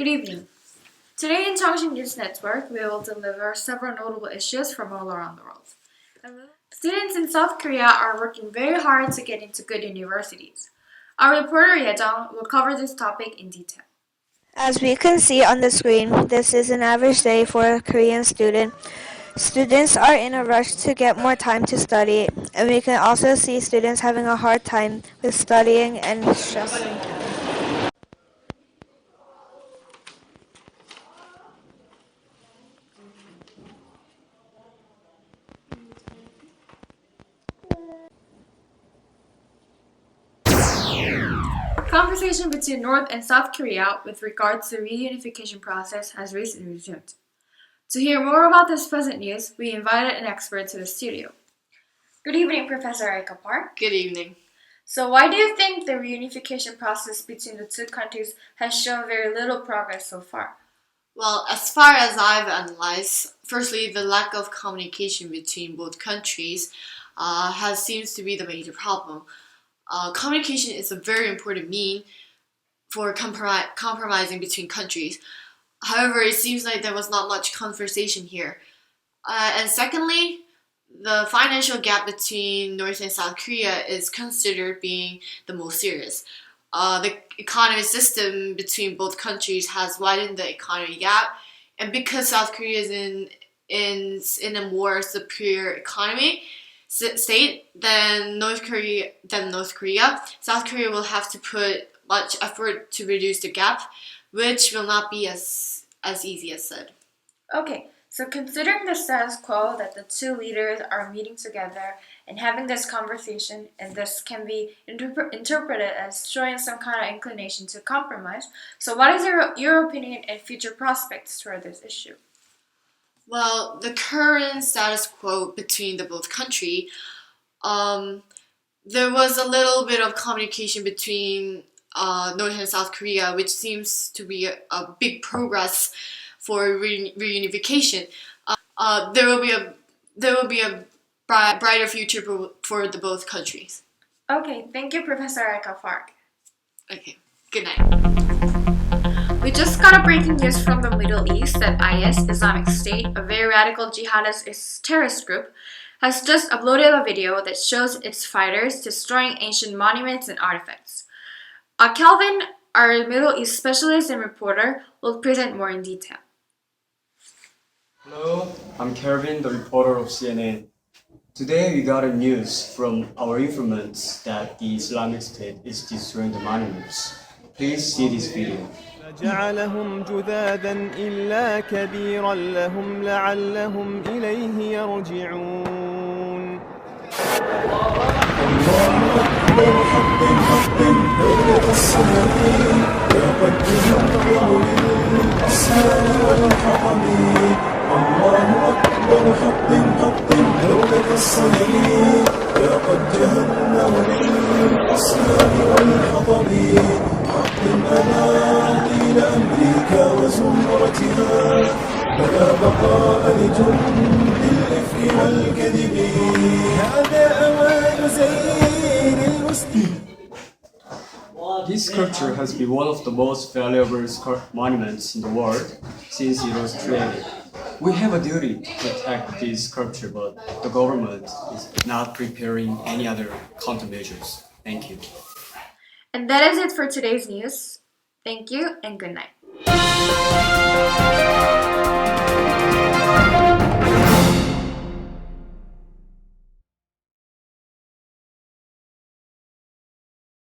Good evening. Today in Chongqing News Network, we will deliver several notable issues from all around the world. Students in South Korea are working very hard to get into good universities. Our reporter Yejang will cover this topic in detail. As we can see on the screen, this is an average day for a Korean student. Students are in a rush to get more time to study, and we can also see students having a hard time with studying and stressing. Conversation between North and South Korea with regards to the reunification process has recently resumed. To hear more about this present news, we invited an expert to the studio. Good evening, Professor Erika Park. Good evening. So why do you think the reunification process between the two countries has shown very little progress so far? Well, as far as I've analyzed, firstly, the lack of communication between both countries seems to be the major problem. Communication is a very important mean for compromising between countries. However, it seems like there was not much conversation here. And secondly, the financial gap between North and South Korea is considered being the most serious. The economy system between both countries has widened the economy gap, and because South Korea is in a more superior economy state than North Korea, South Korea will have to put much effort to reduce the gap, which will not be as easy as said. Okay, so considering the status quo that the two leaders are meeting together and having this conversation, and this can be interpreted as showing some kind of inclination to compromise, so what is your opinion and future prospects toward this issue? Well, the current status quo between the both country, there was a little bit of communication between North and South Korea, which seems to be a big progress for reunification. There will be a brighter future for the both countries. Okay, thank you, Professor Erika Park. Okay, good night. We just got a breaking news from the Middle East that IS, Islamic State, a very radical jihadist terrorist group, has just uploaded a video that shows its fighters destroying ancient monuments and artifacts. Calvin, our Middle East specialist and reporter, will present more in detail. Hello, I'm Kelvin, the reporter of CNN. Today we got a news from our informants that the Islamic State is destroying the monuments. Please see this video. جعلهم جذاذا إلا كبيرا لهم لعلهم إليه يرجعون. الله أكبر حق دولة الصلاة لقد تزمر للأسهال والحطم. الله أكبر حق دولة الصلاة لقد جهنم للأسهال والحطم. حق الأمان لأمريكا وزمرتها فلا بقاء لجند الإفك والكذب. هذا أوان زين المسلمين. This sculpture has been one of the most valuable monuments in the world since it was created. We have a duty to protect this sculpture, but the government is not preparing any other countermeasures. Thank you. And that is it for today's news. Thank you and good night.